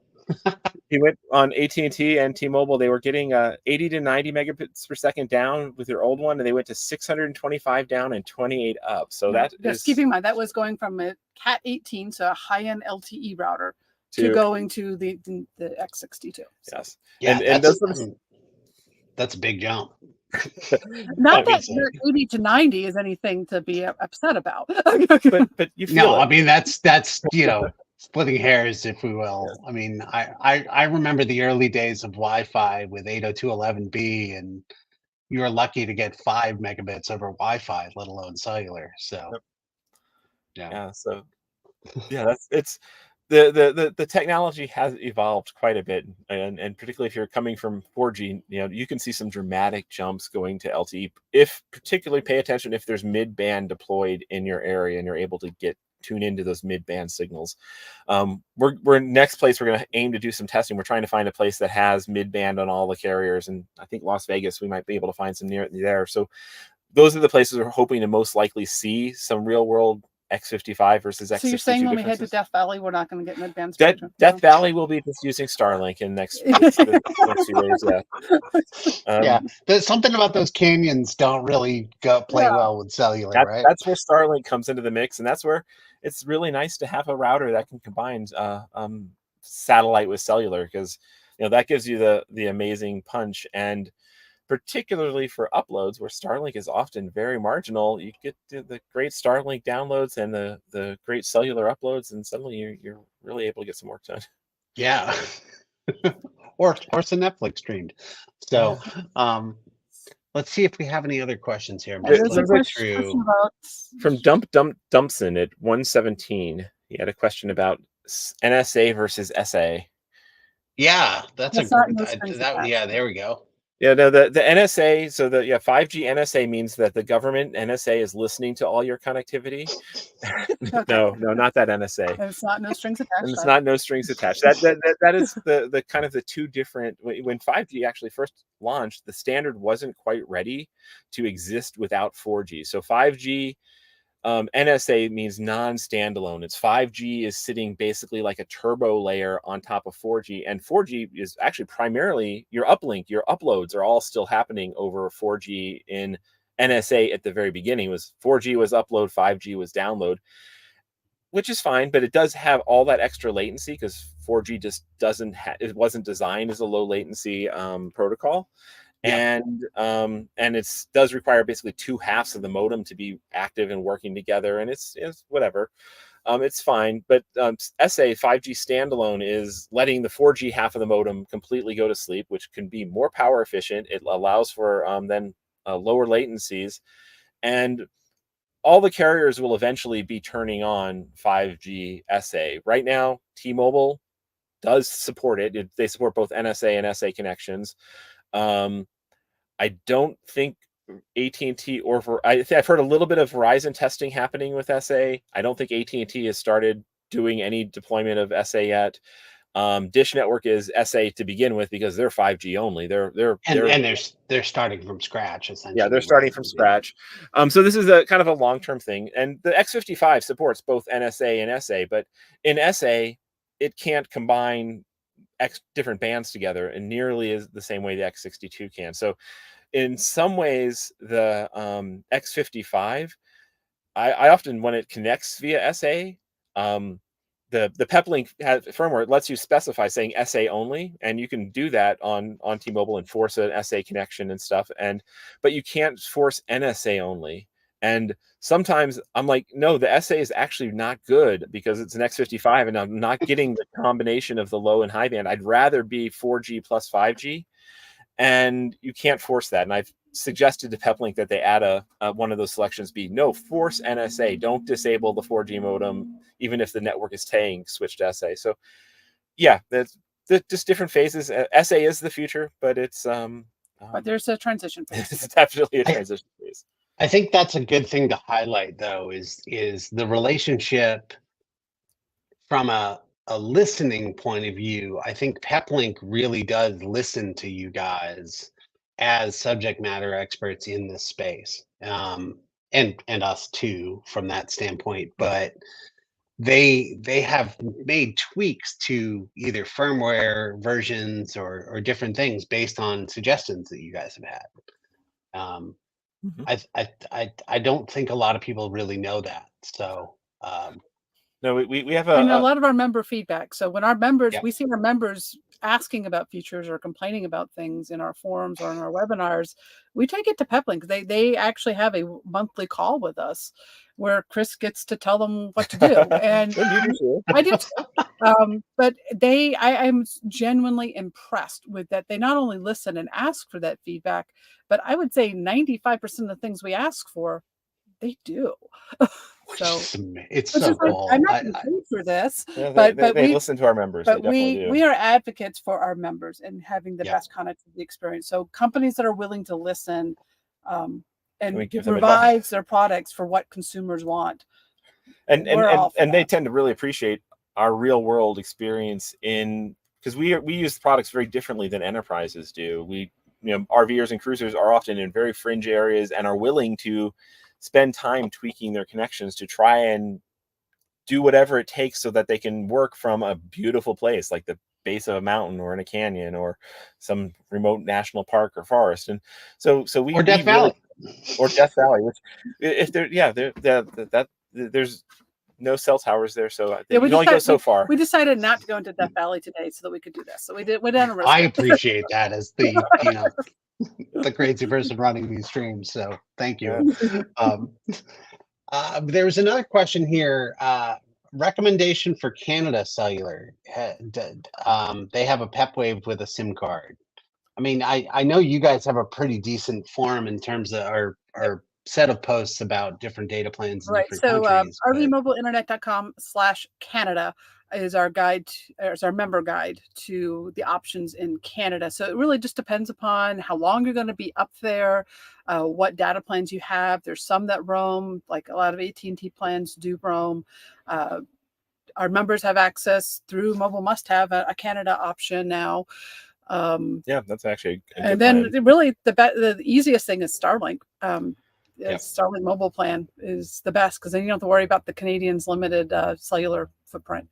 He went on AT&T and T-Mobile. They were getting 80 to 90 megabits per second down with their old one, and they went to 625 down and 28 up. So just keep in mind that was going from a Cat 18, so a high-end LTE router, to going to the X62. So. Yes. Yeah, that's a big jump. Not that 80 to 90 is anything to be upset about. but you feel I mean, that's splitting hairs, if we will. Yeah. I mean, I remember the early days of Wi-Fi with 802.11b, and you were lucky to get 5 megabits over Wi-Fi, let alone cellular. So, So it's the technology has evolved quite a bit, and particularly if you're coming from 4G, you can see some dramatic jumps going to LTE. If particularly pay attention if there's mid-band deployed in your area and you're able to tune into those mid-band signals. We're next place we're going to aim to do some testing. We're trying to find a place that has mid-band on all the carriers, and I think Las Vegas we might be able to find some near there. So those are the places we're hoping to most likely see some real-world X55 versus X62. So you're saying when we head to Death Valley, we're not going to get mid-band spectrum? Death Valley will be just using Starlink in the next few days. Yeah. There's something about those canyons don't really play well with cellular, right? That's where Starlink comes into the mix, and that's where it's really nice to have a router that can combine satellite with cellular, because that gives you the amazing punch. And particularly for uploads where Starlink is often very marginal, you get the great Starlink downloads and the great cellular uploads, and suddenly you're really able to get some work done. Yeah. or some Netflix streamed. So let's see if we have any other questions here. There's a question from Dumpson at 117. He had a question about NSA versus SA. Yeah, that's a great, there we go. Yeah, no, the NSA, so 5G NSA means that the government NSA is listening to all your connectivity. No, not that NSA. And it's not no strings attached. And it's not no strings attached. That is the kind of the two different. When 5G actually first launched, the standard wasn't quite ready to exist without 4G. So 5G NSA means non-standalone. It's 5G is sitting basically like a turbo layer on top of 4G, and 4G is actually primarily your uplink. Your uploads are all still happening over 4G. In NSA at the very beginning was 4G was upload, 5G was download, which is fine, but it does have all that extra latency because 4G just it wasn't designed as a low latency protocol. Yeah. And it does require basically 2/2 of the modem to be active and working together, and it's whatever. It's fine, but SA 5G standalone is letting the 4G half of the modem completely go to sleep, which can be more power efficient. It allows for lower latencies, and all the carriers will eventually be turning on 5G SA. Right now, T-Mobile does support it. They support both NSA and SA connections. I don't think AT&T I've heard a little bit of Verizon testing happening with SA. I don't think AT&T has started doing any deployment of SA yet. Dish Network is SA to begin with because they're 5G only. They're starting from scratch essentially. Yeah, they're starting from scratch. So this is a kind of a long-term thing, and the X55 supports both NSA and SA, but in SA it can't combine different bands together in nearly as the same way the X62 can. So in some ways the X55, I often, when it connects via SA, the PepLink firmware lets you specify saying SA only, and you can do that on T-Mobile and force an SA connection and stuff, but you can't force NSA only. And sometimes I'm like, no, the SA is actually not good because it's an X55 and I'm not getting the combination of the low and high band. I'd rather be 4G plus 5G, and you can't force that. And I've suggested to PepLink that they add one of those selections be no, force NSA. Don't disable the 4G modem, even if the network is saying switch to SA. So yeah, that's just different phases. SA is the future, but it's but there's a transition phase. It's definitely a transition phase. I think that's a good thing to highlight, though, is the relationship from a listening point of view. I think Peplink really does listen to you guys as subject matter experts in this space, and us too from that standpoint. But they have made tweaks to either firmware versions or different things based on suggestions that you guys have had. Mhm. I don't think a lot of people really know that. So No, we have And a a lot of our member feedback. So when our members, yeah, we see our members asking about features or complaining about things in our forums or in our webinars, we take it to Peplink. They actually have a monthly call with us where Chris gets to tell them what to do. And and you do too. I do too. But I'm genuinely impressed with that. They not only listen and ask for that feedback, but I would say 95% of the things we ask for, they do. So it's which so is like, I'm cool. not getting paid for this, Yeah, but they listen to our members. They definitely do. we are advocates for our members and having the Yeah. best connectivity experience. So companies that are willing to listen and we give them advice. revise their products for what consumers want. and We're all for they that. tend to really appreciate our real world experience because we use products very differently than enterprises do. RVers and cruisers are often in very fringe areas and are willing to spend time tweaking their connections to try and do whatever it takes so that they can work from a beautiful place like the base of a mountain or in a canyon or some remote national park or forest. And so we Or Death we really, Valley. or Death Valley, which if there, yeah, there's no cell towers there, so you can only go so far. We decided not to go into Death Valley today so that we could do this. So we didn't risk I it. appreciate that as the the crazy person running these streams. So thank you. There was another question here. Recommendation for Canada Cellular. They have a PepWave with a SIM card. I mean, I know you guys have a pretty decent forum in terms of our set of posts about different data plans in Right. different So countries. but- rvmobileinternet.com/Canada is our guide, is our member guide to the options in Canada. So it really just depends upon how long you're going to be up there, what data plans you have. There's some that roam, like a lot of AT&T plans do roam. Our members have access through Mobile Must Have a Canada option now. Yeah, that's actually a good And then plan. really the easiest thing is Starlink. Yep. Starlink mobile plan is the best because then you don't have to worry about the Canadians' limited cellular footprint.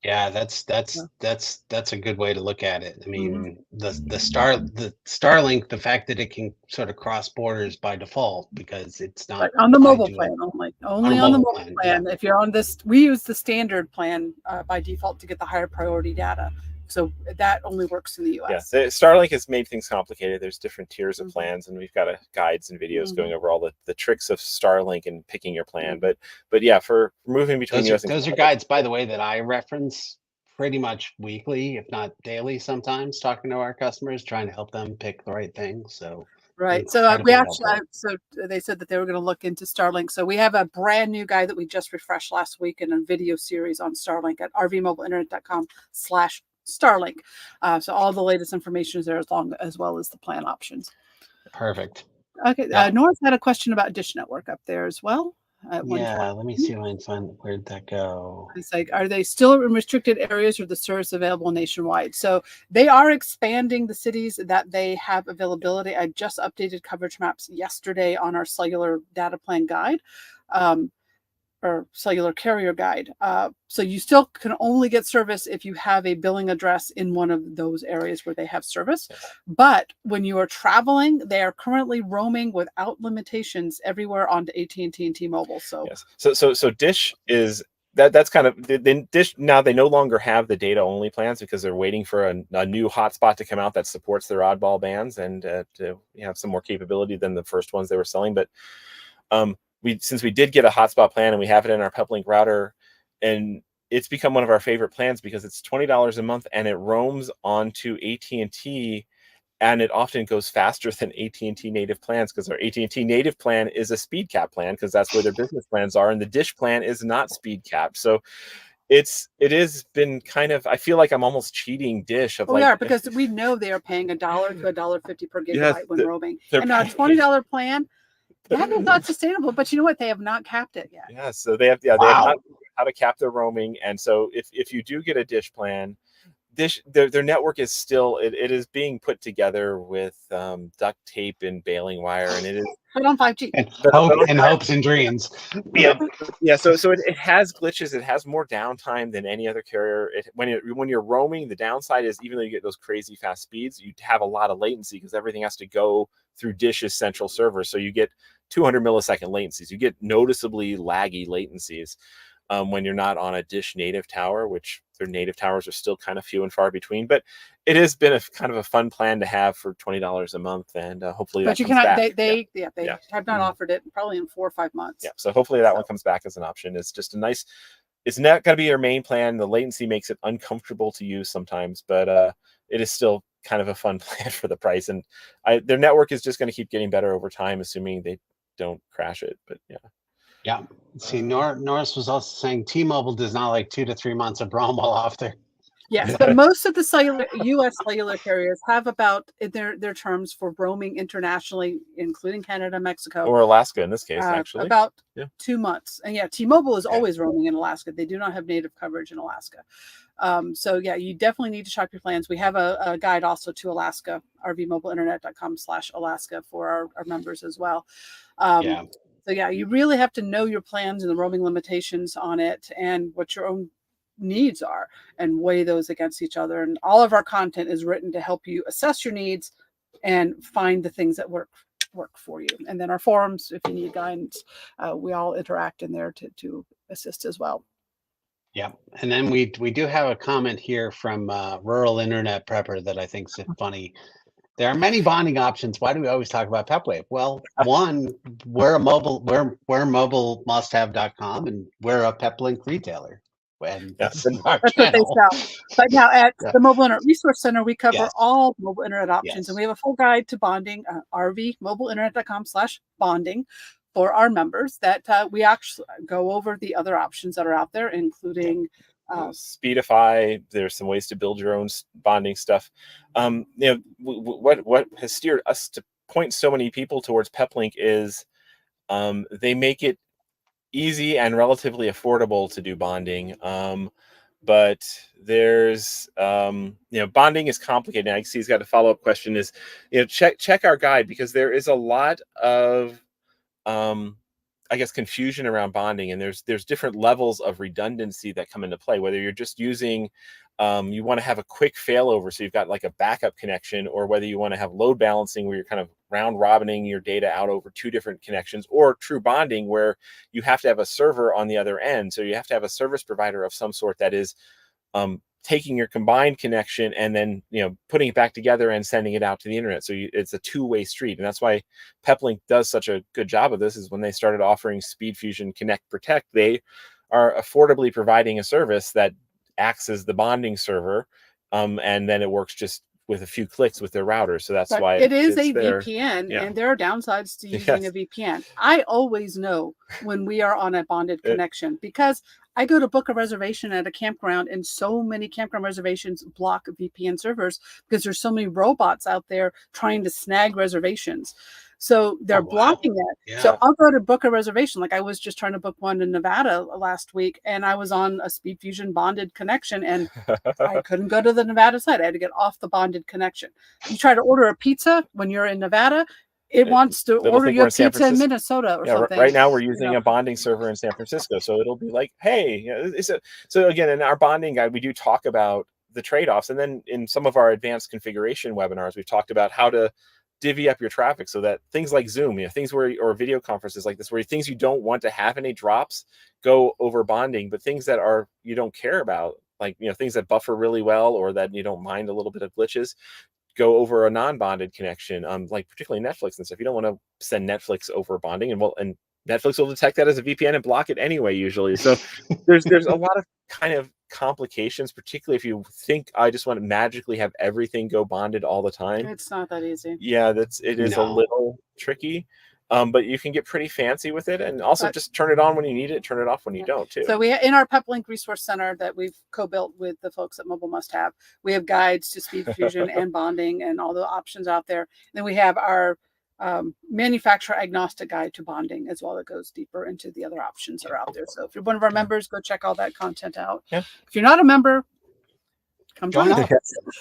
Yeah, that's a good way to look at it. I mean, the Starlink, the fact that it can sort of cross borders by default because it's not But on the tied mobile to plan it. only on the mobile plan. If you're on this, we use the standard plan by default to get the higher priority data. So that only works in the US. Yeah, Starlink has made things complicated. There's different tiers of plans, and we've got guides and videos going over all the tricks of Starlink and picking your plan. But yeah, for moving between Those US are, those are guides, by the way, that I reference pretty much weekly, if not daily, sometimes talking to our customers, trying to help them pick the right thing. So right. So we actually, so they said that they were going to look into Starlink. So we have a brand new guide that we just refreshed last week in a video series on Starlink at rvmobileinternet.com/Starlink. So all the latest information is there as well as the plan options. Perfect. Okay. Nora's had a question about Dish Network up there as well. Yeah, let me see if I can find where'd that go. It's like, are they still in restricted areas or the service available nationwide? So they are expanding the cities that they have availability. I just updated coverage maps yesterday on our cellular data plan guide. Or cellular carrier guide. So you still can only get service if you have a billing address in one of those areas where they have service. But when you are traveling, they are currently roaming without limitations everywhere onto AT&T and T-Mobile. So yes, so Dish is that's kind of Dish now. They no longer have the data only plans because they're waiting for a new hotspot to come out that supports their oddball bands and to have some more capability than the first ones they were selling. But since we did get a hotspot plan and we have it in our Peplink router, and it's become one of our favorite plans because it's $20 a month and it roams onto AT&T, and it often goes faster than AT&T native plans because our AT&T native plan is a speed cap plan because that's where their business plans are, and the Dish plan is not speed capped. So it has been kind of, I feel like I'm almost cheating Dish of We like, are, because we know they are paying $1 to $1.50 per gigabyte Yes, when roaming. they're And our paying- $20 plan, that is not sustainable. But you know what? They have not capped it yet. Yeah, so they have not Wow. figured out how to cap their roaming, and so if you do get a Dish plan, their network is still, it is being put together with duct tape and baling wire, and it is But on 5G. And but- hopes and dreams. Yep. yeah, so it has glitches. It has more downtime than any other carrier. When you're roaming, the downside is, even though you get those crazy fast speeds, you have a lot of latency because everything has to go through Dish's central server. So you get 200 millisecond latencies. You get noticeably laggy latencies when you're not on a Dish native tower, which their native towers are still kind of few and far between. But it has been a kind of a fun plan to have for $20 a month, and hopefully But that you comes cannot. back. They Yeah. have not offered it probably in 4 or 5 months. Yeah, so hopefully that one comes back as an option. It's just a nice. It's not going to be your main plan. The latency makes it uncomfortable to use sometimes, but it is still kind of a fun plan for the price. And their network is just going to keep getting better over time, assuming they don't crash it. But yeah. Yeah. See, Norris was also saying T-Mobile does not like 2 to 3 months of roam while off there. Yes, but most of the U.S. cellular carriers have about their terms for roaming internationally, including Canada, Mexico, Or Alaska in this case, actually. about Yeah. 2 months. And yeah, T-Mobile is always roaming in Alaska. They do not have native coverage in Alaska. So yeah, you definitely need to shop your plans. We have a guide also to Alaska, rvmobileinternet.com/Alaska for our members as well. Yeah. So yeah, you really have to know your plans and the roaming limitations on it and what your own needs are, and weigh those against each other. And all of our content is written to help you assess your needs and find the things that work for you. And then our forums, if you need guidance, we all interact in there to assist as well. Yeah. And then we do have a comment here from Rural Internet Prepper that I think is funny. There are many bonding options. Why do we always talk about PepWave? Well, one, we're mobilemustHave.com, and we're a PepLink retailer. And Yes. that's our That's what they channel. sell. But now at Yeah. the Mobile Internet Resource Center, we cover Yes. all mobile internet options, Yes. and we have a full guide to bonding, rvmobileinternet.com/bonding for our members, that we actually go over the other options that are out there, including Speedify. There's some ways to build your own bonding stuff. What has steered us to point so many people towards PepLink is they make it easy and relatively affordable to do bonding. But there's bonding is complicated. I see he's got a follow-up question is, check our guide, because there is a lot of I guess confusion around bonding, and there's different levels of redundancy that come into play, whether you're just using you want to have a quick failover, so you've got like a backup connection, or whether you want to have load balancing where you're kind of round robining your data out over 2 different connections, or true bonding where you have to have a server on the other end. So you have to have a service provider of some sort that is taking your combined connection and then putting it back together and sending it out to the internet. So it's a two-way street, and that's why PepLink does such a good job of this. Is when they started offering SpeedFusion Connect Protect, they are affordably providing a service that acts as the bonding server, and then it works just with a few clicks with their router. So that's why it is it's a there. VPN, Yeah. and there are downsides to using Yes. a VPN. I always know when we are on a bonded connection, because I go to book a reservation at a campground, and so many campground reservations block VPN servers because there's so many robots out there trying to snag reservations. So they're blocking it. Yeah. So I'll go to book a reservation. Like I was just trying to book one in Nevada last week, and I was on a SpeedFusion bonded connection, and I couldn't go to the Nevada site. I had to get off the bonded connection. You try to order a pizza when you're in Nevada, it wants to It'll order think your we're in San pizza in Francisco. Minnesota or Yeah, something. right now we're using a bonding server in San Francisco, so it'll be like, hey, so again, in our bonding guide, we do talk about the trade-offs, and then in some of our advanced configuration webinars, we've talked about how to divvy up your traffic so that things like Zoom, things where, or video conferences like this, where things you don't want to have any drops go over bonding, but things that you don't care about, like things that buffer really well, or that you don't mind a little bit of glitches, go over a non-bonded connection, like particularly Netflix and stuff. You don't want to send Netflix over bonding, and Netflix will detect that as a VPN and block it anyway, usually. So there's a lot of kind of complications, particularly if you think I just want to magically have everything go bonded all the time. It's not that easy. Yeah, it is a little tricky. but you can get pretty fancy with it, and also just turn it on when you need it, turn it off when you don't too. So we in our PepLink Resource Center that we've co-built with the folks at Mobile Must Have, we have guides to speed fusion and bonding and all the options out there. And then we have our manufacturer agnostic guide to bonding as well, that goes deeper into the other options that are out there. So if you're one of our members, go check all that content out. Yeah. If you're not a member, come join us.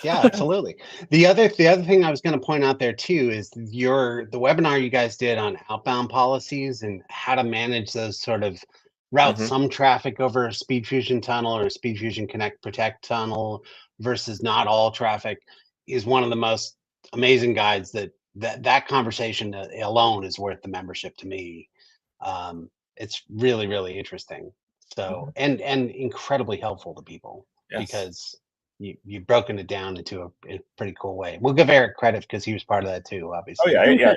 Yeah, absolutely. The other thing I was going to point out there too is the webinar you guys did on outbound policies and how to manage those, sort of route some traffic over a SpeedFusion tunnel or a SpeedFusion Connect Protect tunnel versus not all traffic, is one of the most amazing guides. That conversation alone is worth the membership to me. It's really, really interesting. So and incredibly helpful to people because you've broken it down into a pretty cool way. We'll give Eric credit because he was part of that too, obviously. Oh yeah.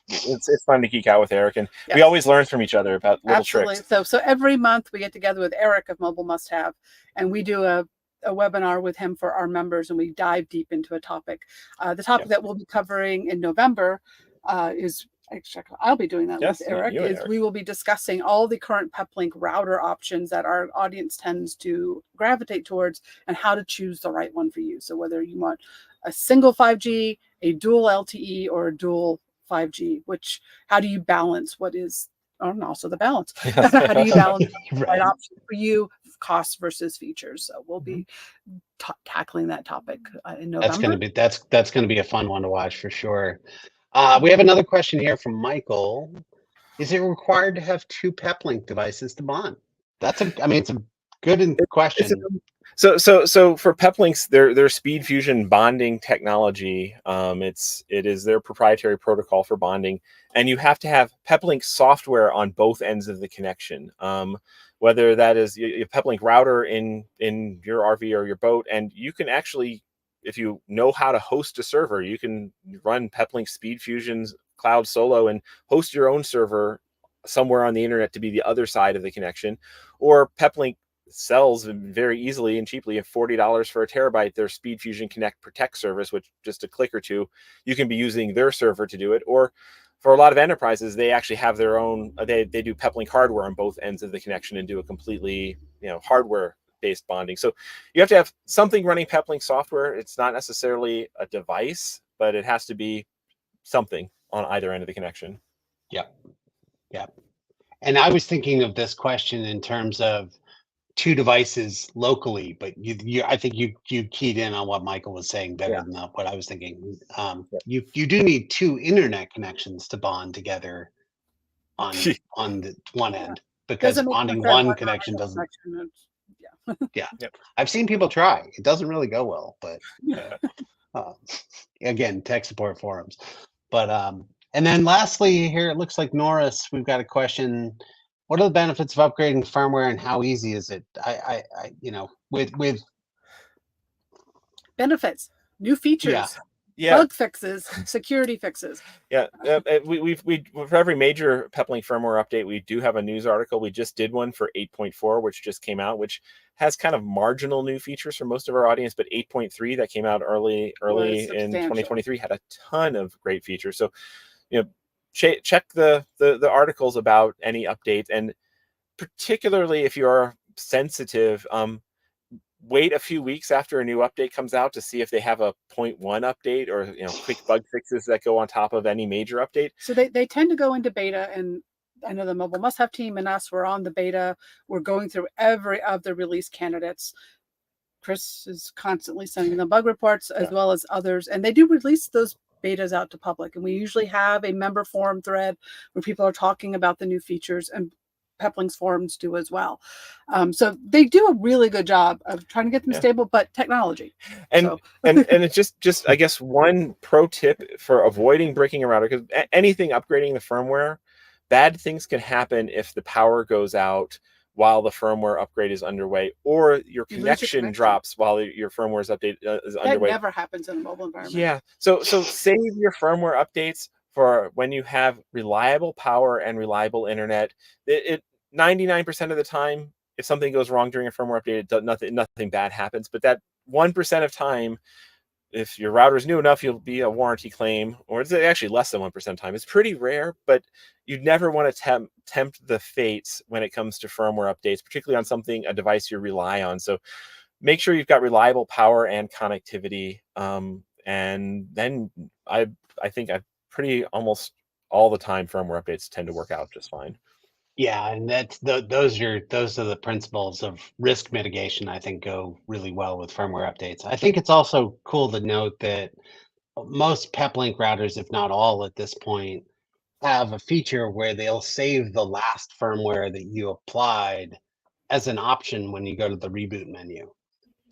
It's fun to geek out with Eric, and we always learn from each other about little tricks. So every month we get together with Eric of Mobile Must Have, and we do a webinar with him for our members, and we dive deep into a topic. The topic that we'll be covering in November is, I'll be doing that with Eric, we will be discussing all the current PepLink router options that our audience tends to gravitate towards and how to choose the right one for you. So whether you want a single 5G, a dual LTE, or a dual 5G, how do you balance what is, and also the balance. How do you balance the right option for you, cost versus features? So we'll be tackling that topic in November. That's going to be a fun one to watch for sure. We have another question here from Michael. Is it required to have 2 PepLink devices to bond? It's a good question. So for PepLinks, their SpeedFusion bonding technology, it is their proprietary protocol for bonding, and you have to have PepLink software on both ends of the connection. Whether that is your PepLink router in your RV or your boat, and you can actually, if you know how to host a server, you can run PepLink SpeedFusion's Cloud Solo and host your own server somewhere on the internet to be the other side of the connection. Or PepLink sells very easily and cheaply at $40 for a terabyte their SpeedFusion Connect Protect service, which just a click or two, you can be using their server to do it. Or for a lot of enterprises, they actually have their own, they do PepLink hardware on both ends of the connection and do a completely hardware based bonding. So you have to have something running PepLink software. It's not necessarily a device, but it has to be something on either end of the connection. Yep. And I was thinking of this question in terms of 2 devices locally, but I think you keyed in on what Michael was saying better than what I was thinking. You do need 2 internet connections to bond together on the one end, because bonding one connection doesn't. I've seen people try. It doesn't really go well, but again, tech support forums. But and then lastly here, it looks like Norris, we've got a question. What are the benefits of upgrading firmware and how easy is it? With benefits, new features, bug fixes, security fixes. We for every major PepLink firmware update, we do have a news article. We just did one for 8.4, which just came out, which has kind of marginal new features for most of our audience, but 8.3 that came out early in 2023 had a ton of great features. So, check the articles about any updates, and particularly if you're sensitive, wait a few weeks after a new update comes out to see if they have a 0.1 update or quick bug fixes that go on top of any major update. So they tend to go into beta, and I know the Mobile Must Have team and us, we're on the beta. We're going through every of the release candidates. Chris is constantly sending them bug reports as well as others, and they do release those betas out to public. And we usually have a member forum thread where people are talking about the new features, and PepLink's forums do as well. So they do a really good job of trying to get them stable, but technology. And it's just I guess one pro tip for avoiding breaking a router, because anything upgrading the firmware, bad things can happen if the power goes out while the firmware upgrade is underway, or your connection drops while your firmware's update is underway. That never happens in a mobile environment. Yeah. So save your firmware updates for when you have reliable power and reliable internet. 99% of the time, if something goes wrong during a firmware update, nothing bad happens. But that 1% of time, if your router is new enough, you'll be a warranty claim, or it's actually less than 1% time. It's pretty rare, but you'd never want to tempt the fates when it comes to firmware updates, particularly on a device you rely on. So make sure you've got reliable power and connectivity. And then I think pretty almost all the time firmware updates tend to work out just fine. Yeah, and those are the principles of risk mitigation. I think go really well with firmware updates. I think it's also cool to note that most PepLink routers, if not all at this point, have a feature where they'll save the last firmware that you applied as an option when you go to the reboot menu.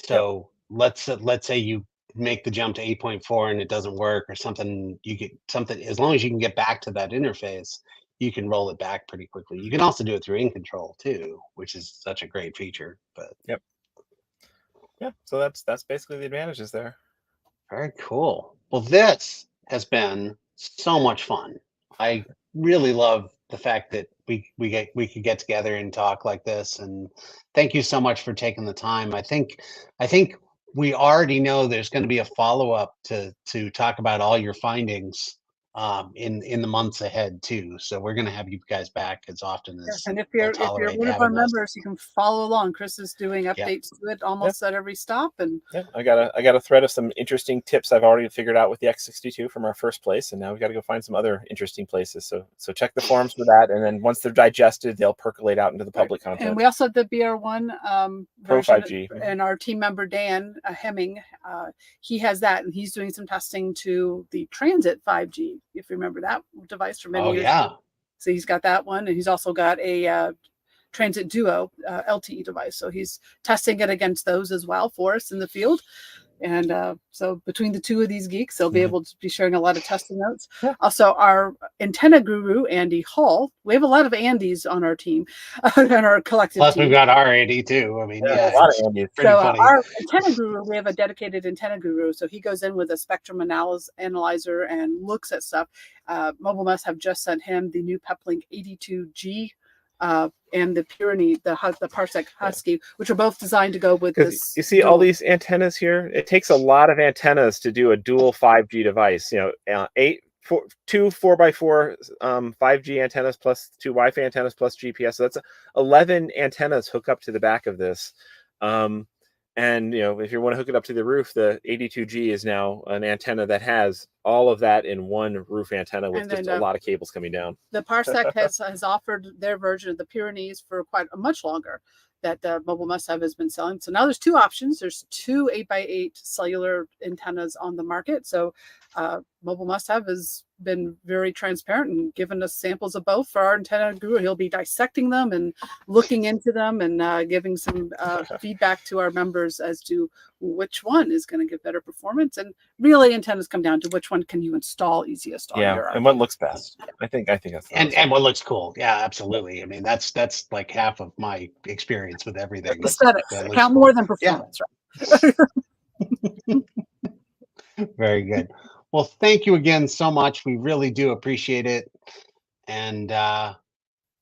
So let's say you make the jump to 8.4 and it doesn't work or something, you get something, as long as you can get back to that interface, you can roll it back pretty quickly. You can also do it through in control too, which is such a great feature. But so that's basically the advantages there. Very cool. Well, this has been so much fun. I really love the fact that we could get together and talk like this, and thank you so much for taking the time. I think we already know there's going to be a follow-up to talk about all your findings in the months ahead too. So we're going to have you guys back as often as and if you're one of our members, you can follow along. Chris is doing updates to it almost at every stop. And I got a thread of some interesting tips I've already figured out with the X62 from our first place, and now we've got to go find some other interesting places. So check the forums for that, and then once they're digested, they'll percolate out into the public content. And we also have the BR1 Pro 5G, and our team member Dan Hemming, he has that, and he's doing some testing to the Transit 5G. If you remember that device from many years ago. So he's got that one, and he's also got a Transit Duo LTE device. So he's testing it against those as well for us in the field. And so between the two of these geeks, they'll be able to be sharing a lot of testing notes. Also, our antenna guru, Andy Hall. We have a lot of Andys on our team, on our collective Plus, team. we've got our Andy too. I mean, a lot of Andys. So our antenna guru, we have a dedicated antenna guru. So he goes in with a spectrum analyzer and looks at stuff. Mobile Mess have just sent him the new PepLink 82G and the Pyrenees, the Parsec Husky, which are both designed to go with this. You see all these antennas here? It takes a lot of antennas to do a dual 5G device. You know, two 4x4 5G antennas plus two Wi-Fi antennas plus GPS. So that's 11 antennas hook up to the back of this. And you know, if you want to hook it up to the roof, the 82G is now an antenna that has all of that in one roof antenna with just a lot of cables coming down. The Parsec has offered their version of the Pyrenees for quite much longer that Mobile Must Have has been selling. So now there's two options. There's two 8x8 cellular antennas on the market. So Mobile Must Have has been very transparent and given us samples of both for our antenna guru. He'll be dissecting them and looking into them and giving some feedback to our members as to which one is going to give better performance. And really, antennas come down to which one can you install easiest on your and what looks best. I think that's and what looks cool. Yeah, absolutely. I mean, that's like half of my experience with everything. Aesthetics count more than performance, right? Very good. Well, thank you again so much. We really do appreciate it. And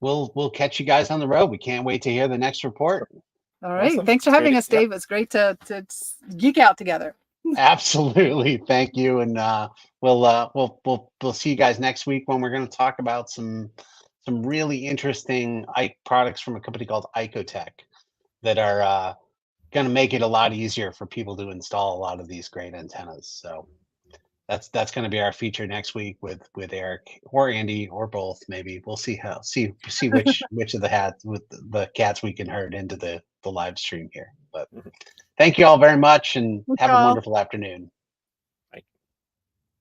we'll catch you guys on the road. We can't wait to hear the next report. All right. Awesome. Thanks for having us, Dave. It's great to geek out together. Absolutely. Thank you. And we'll see you guys next week when we're going to talk about some really interesting products from a company called Icotech that are going to make it a lot easier for people to install a lot of these great antennas. So that's going to be our feature next week with Eric or Andy or both. Maybe we'll see which of the cats we can herd into the live stream here. But thank you all very much and have a wonderful afternoon.